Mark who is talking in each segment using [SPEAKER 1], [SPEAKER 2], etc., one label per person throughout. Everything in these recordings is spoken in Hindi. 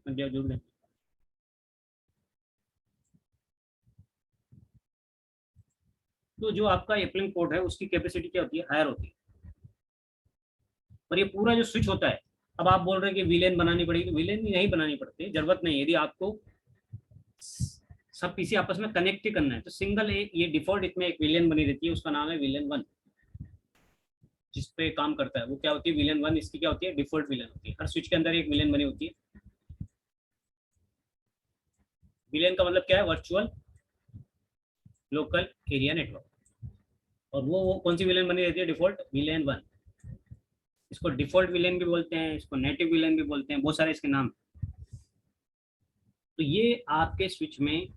[SPEAKER 1] जोड़ दें। तो जो आपका एप्लिंग पोर्ट है उसकी कैपेसिटी क्या होती है, हायर होती है। और ये पूरा जो स्विच होता है, अब आप बोल रहे हैं कि विलेन बनानी पड़ेगी, तो विलेन भी नहीं बनानी पड़ती, जरूरत नहीं। यदि आपको सब पीसी आपस में कनेक्ट ही करना है तो सिंगल ये डिफॉल्ट इसमें एक विलेन बनी रहती है, उसका नाम है विलेन 1, जिस पे काम करता है वो क्या होती है, विलेन 1। इसकी क्या होती है, डिफॉल्ट विलेन होती है। हर स्विच के अंदर एक विलेन बनी होती है। विलेन का मतलब क्या है, वर्चुअल लोकल एरिया नेटवर्क। और वो कौन सी विलेन बनी रहती है, डिफॉल्ट विलेन 1। इसको डिफॉल्ट विलेन भी बोलते हैं, इसको नेटिव विलेन भी बोलते हैं, बहुत सारे इसके नाम। तो ये आपके स्विच में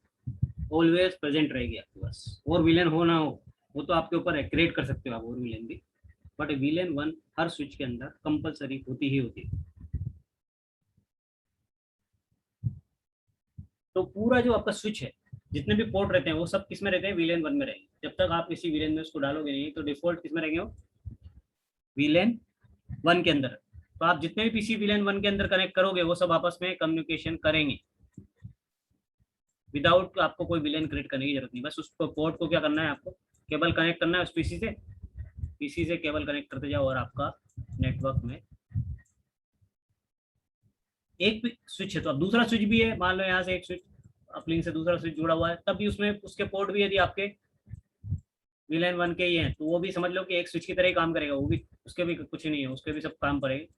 [SPEAKER 1] ऑलवेज प्रेजेंट रहेगी आपके पास, और विलेन हो ना हो वो तो आपके ऊपर है, क्रिएट कर सकते हो आप और विलेन भी। बट विलेन 1 हर स्विच के अंदर कंपलसरी होती ही होती है। तो पूरा जो आपका स्विच है, जितने भी पोर्ट रहते हैं वो सब किस में रहते हैं, विलेन 1 में रहेंगे। जब तक आप किसी विलेन में उसको डालोगे नहीं तो डिफॉल्ट किस में रहेंगे, वो विलेन 1 के अंदर। तो आप जितने भी पीसी विलेन 1 के अंदर कनेक्ट करोगे वो सब आपस में कम्युनिकेशन करेंगे, विदाउट आपको कोई विलेन क्रिएट करने की जरूरत नहीं। बस उस पोर्ट को क्या करना है, आपको केबल कनेक्ट करना है उस पीसी से केबल कनेक्ट करते जाओ, और आपका नेटवर्क में एक स्विच है तो अब दूसरा स्विच भी है। मान लो यहाँ से एक स्विच अपलिंक से दूसरा स्विच जुड़ा हुआ है, तब भी उसमें उसके पोर्ट भी यदि आपके विलेन 1 के ही हैं तो वो भी समझ लो कि एक स्विच की तरह ही काम करेगा। वो भी उसके भी कुछ नहीं है, उसके भी सब काम करेंगे।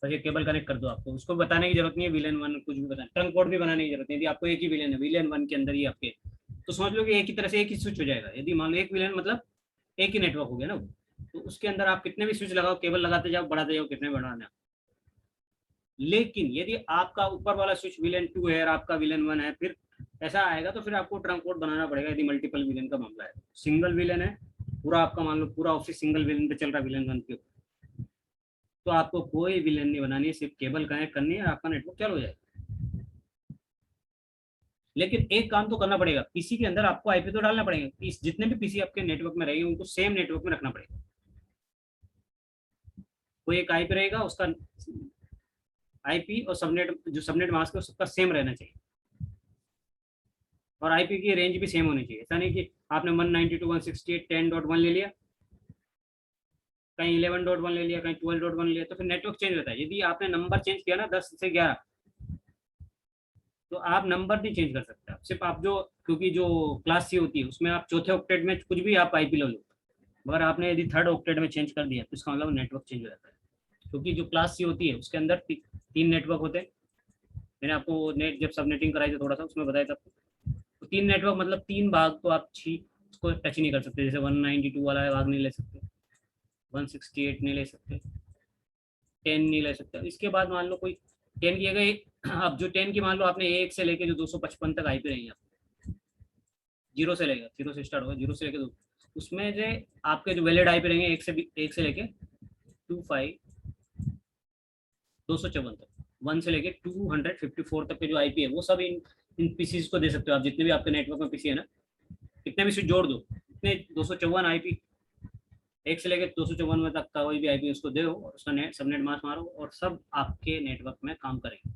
[SPEAKER 1] बस ये केबल कनेक्ट कर दो, आपको उसको बताने की जरूरत नहीं है विलेन 1 कुछ भी बताना, ट्रंक कोड भी बनाने की जरूरत नहीं। यदि आपको एक ही विलेन है विलेन 1 के अंदर ही आपके, तो समझ लो कि एक ही तरह से एक ही स्विच हो जाएगा। यदि मान लो एक विलेन मतलब एक ही नेटवर्क हो गया ना वो, तो उसके अंदर आप कितने भी स्विच लगाओ, केबल लगाते जाओ, बढ़ाते जाओ, कितने बढ़ाना। लेकिन यदि आपका ऊपर वाला स्विच विलेन 2 है और आपका विलेन 1 है, फिर ऐसा आएगा तो फिर आपको ट्रंक कोड बनाना पड़ेगा। यदि मल्टीपल विलेन का मामला है, सिंगल विलेन है पूरा आपका, मान लो पूरा ऑफिस सिंगल विलेन पे चल रहा है विलेन 1 के ऊपर, तो आपको कोई विलेन नहीं बनानी है, सिर्फ केबल कनेक्ट करनी है, आपका नेटवर्क चालू हो जाएगा। लेकिन एक काम तो करना पड़ेगा, पीसी के अंदर आपको आईपी तो डालना पड़ेगा। इस जितने भी पीसी आपके नेटवर्क में रहेंगे उनको सेम नेटवर्क में रखना पड़ेगा। कोई एक आईपी रहेगा, उसका आईपी और सबनेट, जो सबनेट मास्क है सबका सेम रहना चाहिए। और आईपी की रेंज भी सेम होनी चाहिए। ऐसा नहीं कि आपने 192.168.10.1 ले लिया, कहीं 11.1 ले लिया, कहीं 12.1 ले लिया, तो फिर नेटवर्क चेंज होता है। यदि आपने नंबर चेंज किया ना 10 से 11, तो आप नंबर नहीं चेंज कर सकते। आप सिर्फ आप जो, क्योंकि जो क्लास सी होती है उसमें आप चौथे ऑक्टेट में कुछ भी आप आईपी ले लो, मगर आपने यदि थर्ड ऑक्टेट में चेंज कर दिया तो इसका मतलब नेटवर्क चेंज हो जाता है। क्योंकि जो क्लास सी होती है उसके अंदर 3 नेटवर्क होते हैं। मैंने आपको नेट जब सबनेटिंग कराई थी थोड़ा सा उसमें बताया था। तो 3 नेटवर्क मतलब 3 भाग तो आप उसको टच नहीं कर सकते। जैसे 192 वाला भाग नहीं ले सकते, 168 नहीं ले सकते, 10 नहीं ले सकते। इसके बाद मान लो कोई 10 की जगह, अब जो 10 की मान लो आपने एक से लेके जो 255 तक आईपी रहेंगे, जीरो से लेकर, जीरो से स्टार्ट होगा, जीरो से लेकर उसमें जो आपके जो वैलिड आईपी रहेंगे एक से लेके 254 तक, 1 से लेके 254 तक के जो आईपी है वो सब इन पीसीज को दे सकते हो आप। जितने भी आपके नेटवर्क में पीसी है ना, कितने भी स्विच जोड़ दो, इतने 254 आईपी, एक से लेकर 254 में तक का कोई भी आईपी उसको दो और उसका नेट सबनेट मास्क मारो और सब आपके नेटवर्क में काम करेंगे।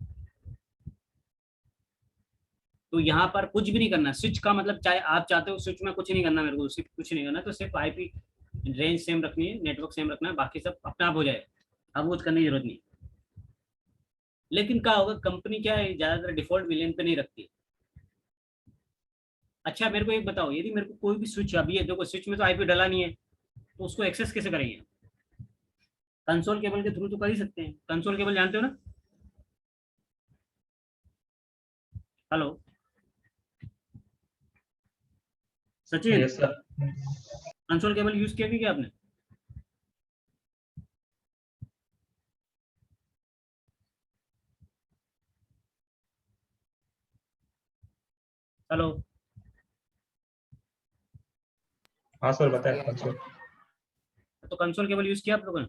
[SPEAKER 1] तो यहाँ पर कुछ भी नहीं करना। स्विच का मतलब चाहे आप चाहते हो स्विच में कुछ नहीं करना, मेरे को सिर्फ कुछ नहीं करना, तो सिर्फ आईपी रेंज सेम रखनी है, नेटवर्क सेम रखना है, बाकी सब अपने आप हो जाएगा, अब कुछ करने की जरूरत नहीं। लेकिन क्या होगा, कंपनी क्या है ज्यादातर डिफॉल्ट विलेन पे नहीं रखती। अच्छा मेरे को एक बताओ, यदि मेरे को कोई भी स्विच, अभी है देखो स्विच में तो आईपी डला नहीं है, तो उसको एक्सेस कैसे करेंगे, कंसोल केबल के थ्रू तो कर ही सकते हैं। कंसोल केबल जानते हो ना, hello Sachin,
[SPEAKER 2] yes sir.
[SPEAKER 1] Console cable use किया क्या आपने? हेलो,
[SPEAKER 2] हाँ सर बताए सर।
[SPEAKER 1] तो कंसोल केबल यूज किया आप लोगों ने?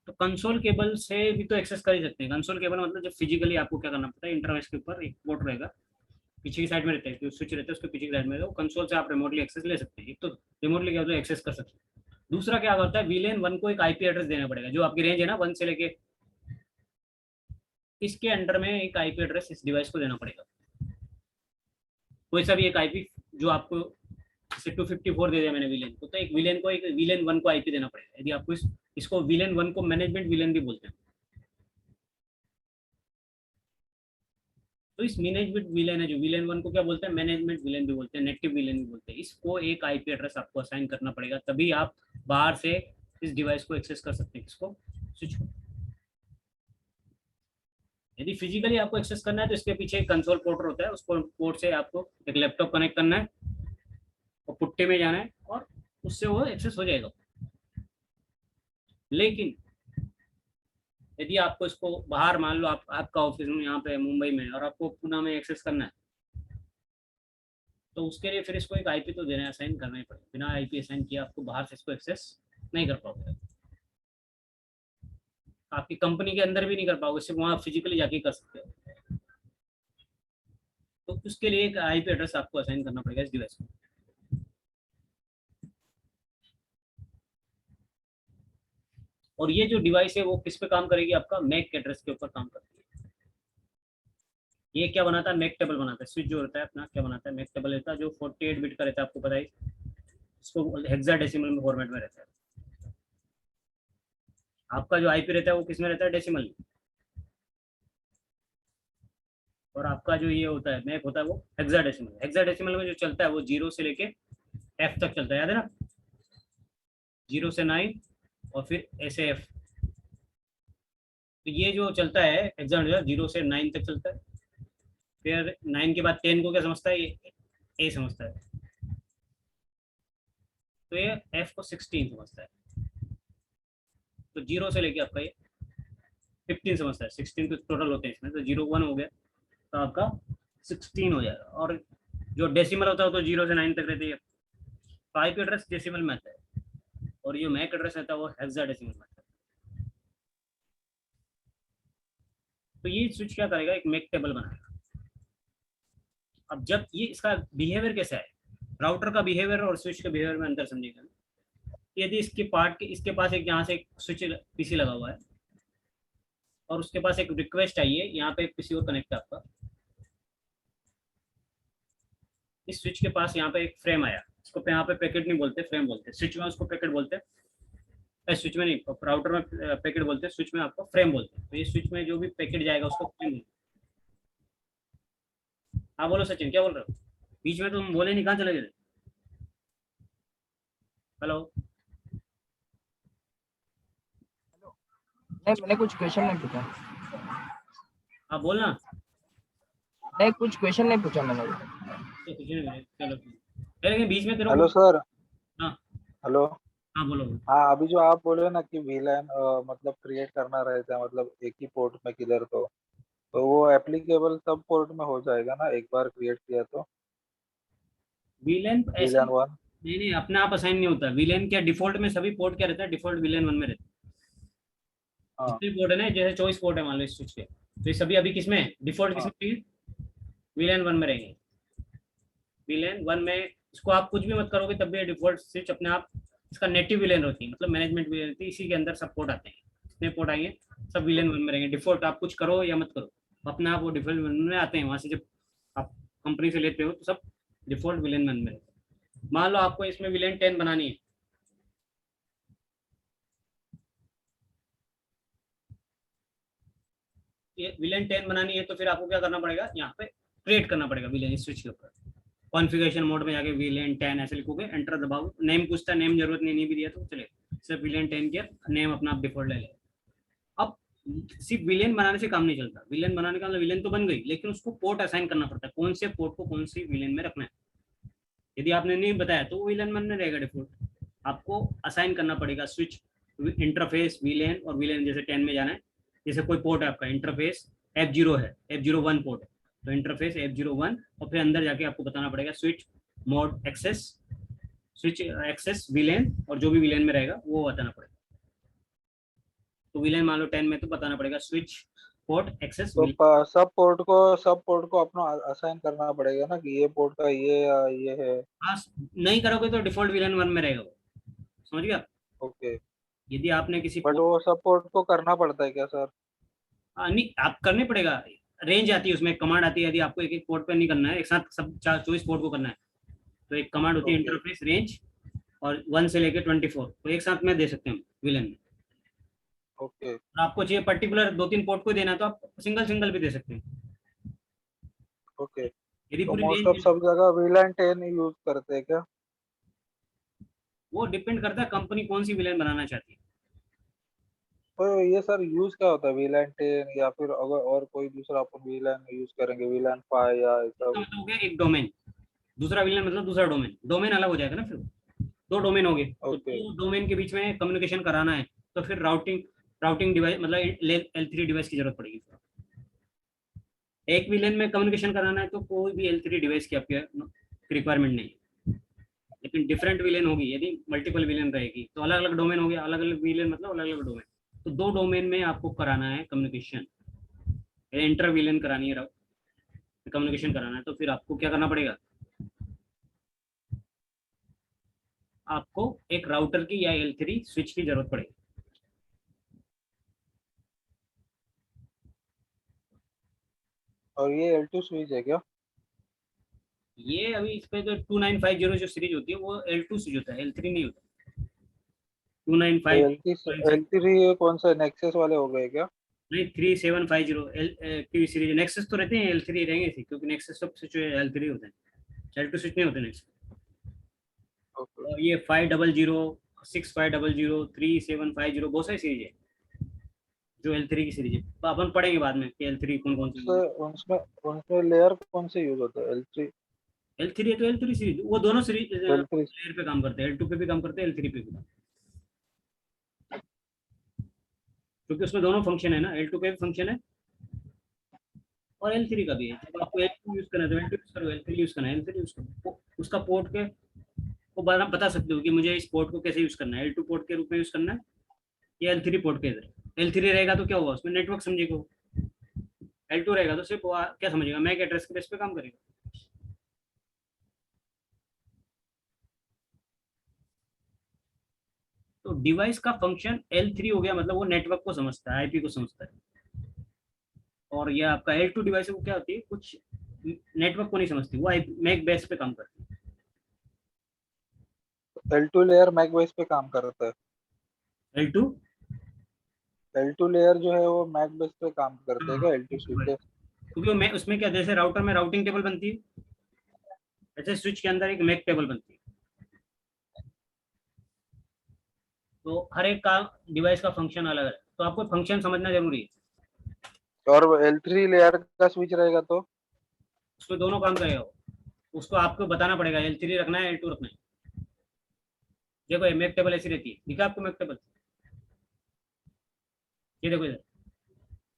[SPEAKER 1] तो कंसोल केबल से भी तो एक्सेस कर ही सकते हैं। कंसोल केबल मतलब जब फिजिकली आपको क्या करना पड़ता है, इंटरफेस के ऊपर एक पोर्ट रहेगा, पीछे की साइड में रहता है, जो स्विच रहता है उसके पीछे की साइड में रहता है, वो कंसोल से आप रिमोटली एक्सेस ले सकते हैं। एक तो रिमोटली क्या होता है, एक्सेस कर सकते हैं। दूसरा क्या होता है, VLAN 1 को एक आईपी एड्रेस देना पड़ेगा, जो आपकी रेंज है ना 1 से लेके, इसके अंडर में एक आईपी एड्रेस इस डिवाइस को देना पड़ेगा। कोई सा भी एक आईपी जो आपको, जैसे 254 दे दिया मैंने VLAN को, तो एक VLAN को, एक VLAN 1 को आईपी देना पड़ेगा। यदि आपको इसको VLAN 1 को मैनेजमेंट VLAN भी बोलते हैं। तो इस मैनेजमेंट VLAN है, जो VLAN 1 को क्या बोलते हैं, मैनेजमेंट VLAN भी बोलते हैं, नेटिव VLAN भी बोलते हैं। इसको एक आईपी एड्रेस आपको असाइन करना पड़ेगा, तभी आप बाहर से इस डिवाइस को एक्सेस कर सकते हैं। किसको, स्विच को। यदि फिजिकली आपको एक्सेस करना है तो इसके पीछे एक कंसोल पोर्ट होता है, उसको पोर्ट से आपको एक लैपटॉप कनेक्ट करना है और पुट्टे में जाना है और उससे वो एक्सेस हो जाएगा। लेकिन यदि आपको इसको बाहर, मान लो आपका ऑफिस यहाँ पे मुंबई में और आपको पुणे में एक्सेस करना है, तो उसके लिए फिर इसको एक आईपी तो देना, असाइन करना ही पड़ेगा। बिना आईपी असाइन किया आपको बाहर से इसको एक्सेस नहीं कर पाओगे, आपकी कंपनी के अंदर भी नहीं कर पाओगे, सिर्फ वहाँ फिजिकली जाके कर सकते हो। तो उसके लिए एक आईपी एड्रेस आपको असाइन करना पड़ेगा इस डिवाइस को। और ये जो डिवाइस है वो किस पे काम करेगी, आपका मैक एड्रेस के ऊपर काम करती है। ये क्या बनाता है, मैक टेबल बनाता है। स्विच जो रहता है अपना क्या बनाता है, मैक टेबल रहता है, जो 48 बिट का रहता है, आपको पता है। इसको हेक्साडेसिमल में फॉर्मेट में रहता है। आपका जो आईपी रहता है वो किस में रहता है, डेसिमल में। और आपका जो ये होता है मैक होता है वो हेक्साडेसिमल। हेक्साडेसिमल में जो चलता है वो 0 से लेके F तक चलता है, याद है ना, 0 से 9 और फिर ऐसे F। तो ये जो चलता है हेक्साडेसिमल 0 से 9 तक चलता है। फिर 9 के बाद 10 को क्या समझता है, ये A समझता है, तो ये F को 16 समझता है। तो 0 से लेके आपका ये 15 समझता है। 16 तो टोटल होते हैं इसमें, तो 0 1 हो गया तो आपका 16 हो जाएगा। और जो डेसिमल होता है तो 0 से 9 तक रहती है। तो आईपी एड्रेस डेसिमल में आता है और ये मैक एड्रेस रहता है वो हेक्साडेसिमल में आता है। तो ये स्विच क्या करेगा, एक मैक टेबल बनाएगा। अब जब ये इसका बिहेवियर कैसा है, राउटर का बिहेवियर और स्विच के बिहेवियर में अंतर समझेगा। यदि इसके पास एक यहाँ से एक स्विच पीसी लगा हुआ है और उसके पास एक रिक्वेस्ट आई है, यहाँ पे एक पीसी और कनेक्ट है आपका। इस स्विच के पास यहाँ पे एक फ्रेम आया, इसको पे यहाँ पे पैकेट नहीं बोलते, फ्रेम बोलते हैं। स्विच में उसको पैकेट बोलते हैं, स्विच में नहीं, राउटर में पैकेट बोलते हैं, स्विच में आपको फ्रेम बोलते हैं। तो ये स्विच में जो भी पैकेट जाएगा उसको फ्रेम बोलते हैं। हाँ बोलो सचिन, क्या बोल रहे हो, बीच में तुम बोले नहीं, कहाँ चले गए। हेलो।
[SPEAKER 3] नहीं, मैंने कुछ क्वेश्चन नहीं पूछा।
[SPEAKER 1] हाँ बोलना।
[SPEAKER 3] नहीं, कुछ क्वेश्चन नहीं पूछा मैंने।
[SPEAKER 1] तो कुछ नहीं, चलो लेकिन बीच में तेरे
[SPEAKER 4] हेलो
[SPEAKER 1] को।
[SPEAKER 4] सर।
[SPEAKER 1] हाँ
[SPEAKER 4] हेलो।
[SPEAKER 1] हाँ बोलो।
[SPEAKER 4] हाँ, अभी जो आप बोले ना कि VLAN मतलब क्रिएट करना रहता है, मतलब एक ही पोर्ट में किधर, तो वो एप्लीकेबल सब पोर्ट में हो जाएगा ना एक बार क्रिएट किया तो।
[SPEAKER 1] VLAN ऐसा
[SPEAKER 4] VLAN 1।
[SPEAKER 1] नहीं, नहीं अपने आप असाइन नहीं होता। VLAN क्या डिफॉल्ट में सभी पोर्ट क्या रहता है, डिफॉल्ट VLAN 1 में रहता है।
[SPEAKER 4] हाँ
[SPEAKER 1] जितने पोर्ट है ना, जैसे 24 पोर्ट है मान लो इस स्विच के, तो ये सभी अभी किसमें डिफॉल्ट किसमें रहेंगे, VLAN 1 में रहेंगे। VLAN 1 में इसको आप कुछ भी मत करोगे तब भी डिफॉल्ट स्विच अपने आप, इसका नेटिव VLAN होती है, मतलब मैनेजमेंट VLAN होती है, इसी के अंदर सब पोर्ट आते हैं। जितने पोर्ट आएंगे सब VLAN 1 में रहेंगे डिफॉल्ट। आप कुछ करो या मत करो, अपने आप वो डिफॉल्ट VLAN में आते हैं। वहाँ से जब आप कंपनी से लेते हो तो सब डिफॉल्ट VLAN 1 में रहते हैं। मान लो आपको इसमें VLAN 10 बनानी है, ये VLAN 10 बनानी है, तो फिर आपको क्या करना पड़ेगा, यहाँ पे क्रिएट करना पड़ेगा VLAN स्विच के ऊपर। कॉन्फ़िगरेशन मोड में जाके VLAN 10 ऐसे लिखोगे, एंटर दबाओ, नेम पूछता है, नेम जरूरत नहीं भी दिया तो चलेगा, सिर्फ VLAN 10 किया, नेम अपना आप डिफॉल्ट ले लेगा। अब सिर्फ VLAN बनाने से काम नहीं चलता। VLAN बनाने का मतलब VLAN तो बन गई, लेकिन उसको पोर्ट असाइन करना पड़ता है, कौन से पोर्ट को कौन सी VLAN में रखना है। यदि आपने नहीं बताया तो वो VLAN में रहेगा डिफॉल्ट, आपको असाइन करना पड़ेगा स्विच इंटरफेस VLAN। और VLAN जैसे 10 में जाना है, जैसे कोई पोर्ट है आपका इंटरफेस F0 है, F01 पोर्ट है, तो इंटरफेस F01 और फिर अंदर जाके आपको बताना पड़ेगा switch mode access, switch access VLAN, और जो भी VLAN में रहेगा वो बताना पड़ेगा। तो VLAN मान लो 10 में तो बताना पड़ेगा स्विच पोर्ट एक्सेस
[SPEAKER 4] तो सब पोर्ट को अपना असाइन करना पड़ेगा ना कि ये पोर्ट का ये है।
[SPEAKER 1] पास नहीं करोगे तो डिफॉल्ट विलन 1 में रहेगा वो, समझ गया।
[SPEAKER 4] ओके।
[SPEAKER 1] यदि आपने किसी
[SPEAKER 4] बट
[SPEAKER 1] पोर्ट
[SPEAKER 4] वो सब पोर्ट को करना पड़ता है क्या सर?
[SPEAKER 1] नहीं आप करने पड़ेगा, रेंज आती है उसमें, कमांड आती है, यदि आपको एक एक पोर्ट पे नहीं करना है एक साथ सब 24 पोर्ट को करना है तो एक कमांड होती है
[SPEAKER 4] ओके
[SPEAKER 1] इंटरफेस रेंज, और 1 से लेके 24 तो एक साथ में दे सकते हैं विलन में।
[SPEAKER 4] ओके।
[SPEAKER 1] और आपको चाहिए पर्टिकुलर 2-3 पोर्ट को देना है तो आप सिंगल सिंगल भी दे सकते हैं,
[SPEAKER 4] ओके।
[SPEAKER 1] यदि
[SPEAKER 4] तो
[SPEAKER 1] पूरी
[SPEAKER 4] मोस्ट ऑफ
[SPEAKER 1] रेंज।
[SPEAKER 4] सब जगह VLAN 10 यूज करते हैं क्या?
[SPEAKER 1] वो डिपेंड करता है कंपनी कौन सी विलन बनाना चाहती है।
[SPEAKER 4] तो ये सर यूज क्या होता है VLAN 10, या फिर अगर और कोई दूसरा अपन VLAN यूज करेंगे VLAN 5 या ऐसा
[SPEAKER 1] इसका
[SPEAKER 4] कुछ?
[SPEAKER 1] मतलब हो गया एक डोमेन, दूसरा विलन मतलब दूसरा डोमेन, डोमेन अलग हो जाएगा ना फिर, दो डोमेन हो गए तो
[SPEAKER 4] ओके
[SPEAKER 1] दो डोमेन के बीच में कम्युनिकेशन कराना है तो फिर राउटिंग डिवाइस मतलब L3 डिवाइस की जरूरत पड़ेगी। एक विलेन में कम्युनिकेशन कराना है तो कोई भी L3 डिवाइस की आपके रिक्वायरमेंट नहीं है। लेकिन डिफरेंट विलेन होगी, यदि मल्टीपल विलेन रहेगी तो अलग अलग डोमेन हो गया, अलग अलग विलेन मतलब अलग अलग डोमेन, तो दो डोमेन में आपको कराना है कम्युनिकेशन, इंटर विलेन करानी है, कम्युनिकेशन कराना है तो फिर आपको क्या करना पड़ेगा, आपको एक राउटर की या L3 स्विच की जरूरत पड़ेगी।
[SPEAKER 4] और ये L2 स्विच है क्या?
[SPEAKER 1] ये अभी इस पे तो 2950 जो सीरीज होती है वो L2 सीरीज होता है, L3 नहीं होता।
[SPEAKER 4] तो
[SPEAKER 1] 295
[SPEAKER 4] L3 कौन सा नेक्सस वाले हो गए क्या?
[SPEAKER 1] नहीं 3750 L सीरीज, नेक्सस तो रहते हैं L3 रहेंगे थी क्योंकि नेक्सस सब स्विच L3 होते हैं, L2 स्विच नहीं होते नेक्सस।
[SPEAKER 4] ओके।
[SPEAKER 1] और ये 500 6500 3750 बहुत सारी सीरीज है जो L3 की सीरीज है, तो अपन पढ़ेंगे बाद में कि L3 कौन कौन सी।
[SPEAKER 4] उसमें उनमें लेयर कौन से यूज होता है L3?
[SPEAKER 1] L3 है तो L3 सीरीज, वो दोनों सीरीज
[SPEAKER 4] L3।
[SPEAKER 1] लेयर पे काम करते हैं, L2 पे भी काम करते हैं, L3 पे भी, क्योंकि उसमें दोनों फंक्शन है ना, L2 पे भी फंक्शन है और L3 का भी है। जब आपको L2 यूज करना है तो L2 यूज करो, L3 यूज करना है L3 यूज करो, उसका पोर्ट के को बता सकते हो कि मुझे इस पोर्ट को कैसे यूज करना है, L2 पोर्ट के रूप में यूज करना है या L3 पोर्ट के इधर। L3 रहेगा तो क्या होगा उसमें नेटवर्क समझेगा, L2 रहेगा तो सिर्फ क्या समझेगा, मैक एड्रेस के बेस पे काम करेगा। तो डिवाइस का फंक्शन L3 हो गया, मतलब वो नेटवर्क को समझता है, आईपी को समझता है। और ये आपका L2 डिवाइस है वो क्या होती है, कुछ नेटवर्क को नहीं समझती, वो मैक बेस पे काम करती
[SPEAKER 4] L2 लेयर मैक बेस पे काम करता है।
[SPEAKER 1] है। L2
[SPEAKER 4] L2 लेयर जो है वो मैक बेस पे काम करते हैं
[SPEAKER 1] हाँ,
[SPEAKER 4] क्या L2 स्विचेस?
[SPEAKER 1] क्योंकि वो उसमें क्या, जैसे राउटर में राउटिंग टेबल बनती है ऐसे स्विच के अंदर एक मैक टेबल बनती है, तो हर एक का डिवाइस का फंक्शन अलग है, तो आपको फंक्शन समझना जरूरी है।
[SPEAKER 4] और L3 लेयर का स्विच रहेगा तो?
[SPEAKER 1] उसमें दोनों काम करेगा वो, उसको आपको बताना पड़ेगा L3 रखना है L2 रखना है। देखो ये मैक टेबल ऐसी रहती है, दिखा आपको मैक टेबल, ये देखो इधर,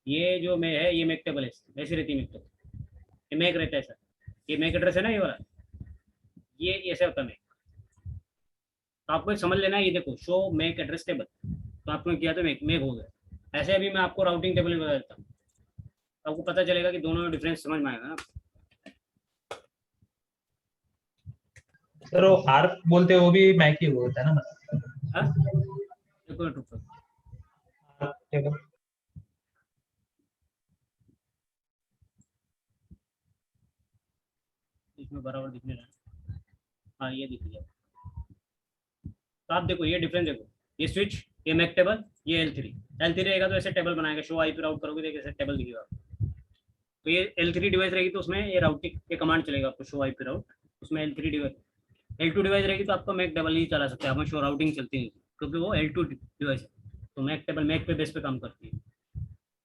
[SPEAKER 1] ये जो मैं है ये मैक टेबल ऐसी रहती है मैक टेबल, ये मैक रहता है सर, ये मैक एड्रेस है ना ये वाला, ये ऐसे होता है मैक। तो आपको ये समझ लेना है, ये देखो शो मैक एड्रेस टेबल, तो आपने किया तो मैक मैक हो गया। ऐसे अभी मैं आपको राउटिंग टेबल भी बता देता हूँ, तो आपको पता चलेगा कि दोनों डिफरेंस समझ में आएगा ना।
[SPEAKER 2] सर वो हार्प बोलते हैं वो भी मैक ही होता है ना मतलब?
[SPEAKER 1] हाँ? देखो रुको,
[SPEAKER 2] हार्प टेबल।
[SPEAKER 1] इसमें बराबर दिखने रहा है, हाँ ये दिख गया। तो आप देखो ये डिफरेंस देखो, ये स्विच, ये मैक टेबल, ये L3 रहेगा तो ऐसे टेबल बनाएगा, शो आईपी राउट करोगे तो ऐसे टेबल दिखेगा। तो ये L3 डिवाइस रहेगी तो उसमें ये राउटिंग के कमांड चलेगा आपको, शो आईपी राउट, उसमें L3 डिवाइस। L2 डिवाइस रहेगी तो आपका मैक टेबल ही चला सकते हैं, आपको शो राउटिंग चलती है क्योंकि वो L2 डिवाइस है, तो मैक टेबल मैक पे बेस पे काम करती है,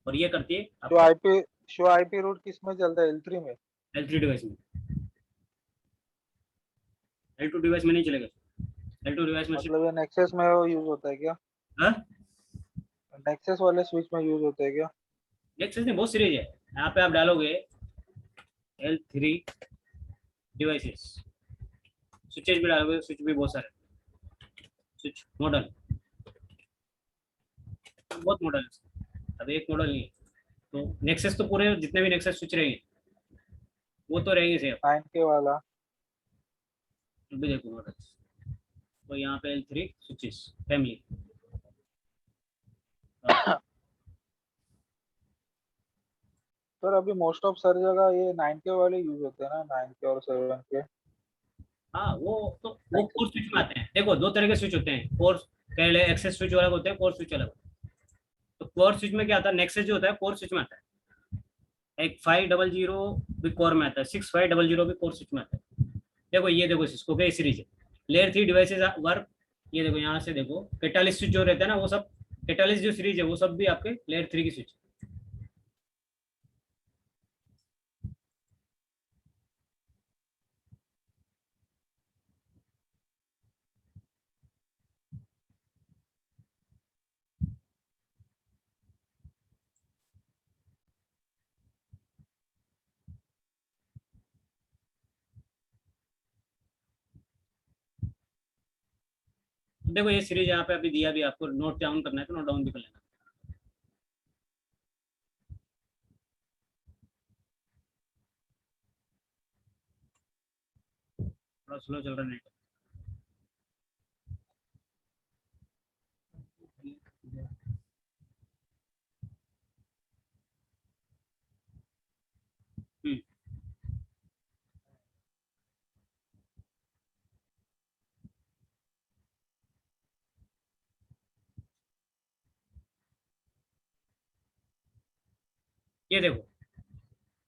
[SPEAKER 1] और ये करती है
[SPEAKER 4] शो
[SPEAKER 1] आपका
[SPEAKER 4] आईपी शो आईपी रूट किस में चलता है L3 में?
[SPEAKER 1] L3 डिवाइस में, L2 डिवाइस में नहीं चलेगा, L2 डिवाइस में सिर्फ।
[SPEAKER 4] मतलब ये नेक्सस में यूज होता है क्या?
[SPEAKER 1] हाँ,
[SPEAKER 4] नेक्सस वाले स्विच में यूज होता है क्या?
[SPEAKER 1] नेक्सस में बहुत सीरीज है, यहाँ पे आप डालोगे L3 डिवाइसेस, स्विचेस भी डालोगे, स्विच भी बहुत सारे, स्विच मॉडल बहुत मॉडल है, अब एक मॉडल नहीं है। तो नेक्सस तो पूरे जितने भी नेक्सस स्विच रहेंगे वो तो रहेंगे सेम।
[SPEAKER 4] 9K वाला
[SPEAKER 1] अभी देखो नोट, तो यहाँ पे L3 स्विचेस फैमिली,
[SPEAKER 4] सर अभी मोस्ट ऑफ सारी जगह ये 9K वाले यूज होते हैं ना, 9K और 7K।
[SPEAKER 1] हाँ वो कोर स्विच में आते हैं। देखो दो तरह के स्विच होते हैं, कोर कह ले एक्सेस स्विच अलग होते हैं, कोर स्विच अलग होते हैं। तो कोर स्विच में क्या आता है, नेक्सस जो होता है कोर स्विच में आता है। एक 500 भी कोर में आता है, 6500 भी कोर स्विच में आता है। देखो ये देखो सिस्को के सीरीज है, लेयर 3 डिवाइसेस वर्क। ये देखो यहाँ से देखो कैटालिस्ट स्विच जो रहता है ना, वो सब कैटालिस्ट जो सीरीज है वो सब भी आपके लेयर 3 की स्विच। देखो ये सीरीज यहाँ पे अभी दिया भी, आपको नोट डाउन करना है तो नोट डाउन भी कर लेना। थोड़ा स्लो चल रहा है नेट। ये देखो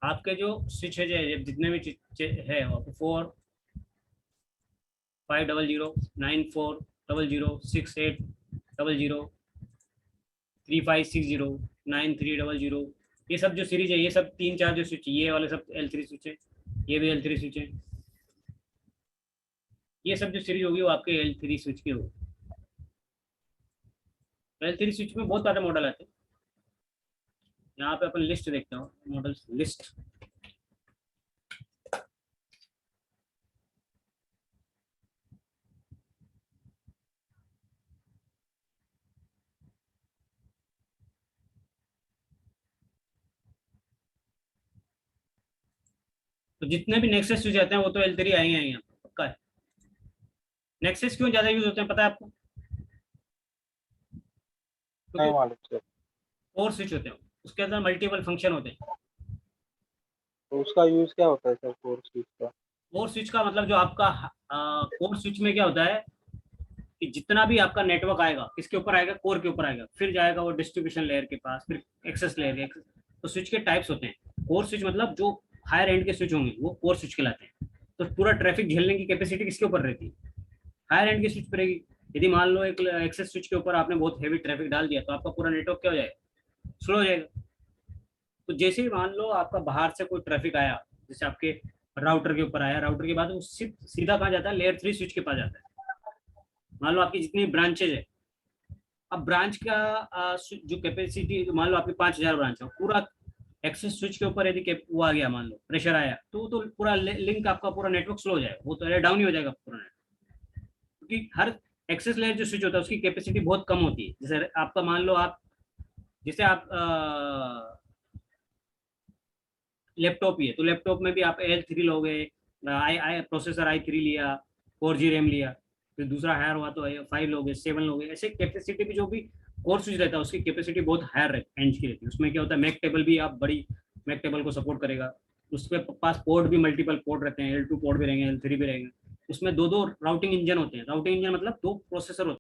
[SPEAKER 1] आपके जो स्विच है जितने भी है 4 500 940 6800 3560 9300, ये सब जो सीरीज है, ये सब 3 4 जो स्विच, ये वाले सब L3 स्विच है, ये भी L3 स्विच है। ये सब जो सीरीज होगी वो आपके L3 स्विच की होगी। L3 स्विच में बहुत सारे मॉडल आते हैं। यहाँ पे अपन लिस्ट देखते हो, मॉडल्स लिस्ट। तो जितने भी नेक्सस स्विच आते हैं वो तो L3 आएंगे यहाँ पे, पक्का है। नेक्सस क्यों ज्यादा यूज होते हैं पता है आपको?
[SPEAKER 4] नहीं
[SPEAKER 1] क्योंकि
[SPEAKER 4] मालूम सर।
[SPEAKER 1] कोर स्विच होते हैं, उसके अंदर मल्टीपल फंक्शन होते हैं।
[SPEAKER 4] तो उसका यूज क्या होता है सर, कोर स्विच का?
[SPEAKER 1] कोर स्विच का मतलब जो आपका कोर स्विच में क्या होता है कि जितना भी आपका नेटवर्क आएगा किसके ऊपर आएगा, कोर के ऊपर आएगा, फिर जाएगा वो डिस्ट्रीब्यूशन लेयर के पास, फिर एक्सेस लेयर के। तो स्विच के टाइप्स होते हैं। कोर स्विच मतलब जो हायर एंड के स्विच होंगे वो कोर स्विच कहलाते हैं। तो पूरा ट्रैफिक झेलने की कैपेसिटी किसके ऊपर रहती है, हायर एंड की स्विच पर रहेगी। यदि मान लो एक एक्सेस स्विच के ऊपर आपने बहुत हैवी ट्रैफिक डाल दिया तो आपका पूरा नेटवर्क क्या हो जाएगा, स्लो हो जाएगा। तो जैसे ही मान लो आपका बाहर से कोई ट्रैफिक आया, जैसे आपके राउटर के ऊपर आया, राउटर के बाद वो सीधा कहाँ जाता है, लेयर 3 स्विच के पास जाता है। मान लो आपकी जितनी ब्रांचेज है, अब ब्रांच का जो कैपेसिटी, मान लो आपके 5000 ब्रांच है, पूरा एक्सेस स्विच के ऊपर यदि वो आ गया, मान लो प्रेशर आया, तो पूरा लिंक आपका पूरा नेटवर्क स्लो हो जाएगा, वो तो डाउन ही हो जाएगा पूरा नेटवर्क। क्योंकि हर एक्सेस लेयर जो स्विच होता है उसकी कैपेसिटी बहुत कम होती है। जैसे आपका मान लो आप, जैसे आप लैपटॉप ही है, तो लैपटॉप में भी आप L3 लोगे, प्रोसेसर i3 लिया, 4G रैम लिया, फिर दूसरा हायर हुआ तो 5 लोगे, 7 लोगे, ऐसे कैपेसिटी भी जो भी कोर स्विच रहता है उसकी कैपेसिटी बहुत हायर एंड की रहती है। उसमें क्या होता है, मैक टेबल भी आप बड़ी मैक टेबल को सपोर्ट करेगा। उसके पास पोर्ट भी मल्टीपल पोर्ट रहते हैं, L2 पोर्ट भी रहेंगे, L3 भी रहेंगे। उसमें दो राउटिंग इंजन होते हैं। राउटिंग इंजन मतलब 2 प्रोसेसर होते हैं।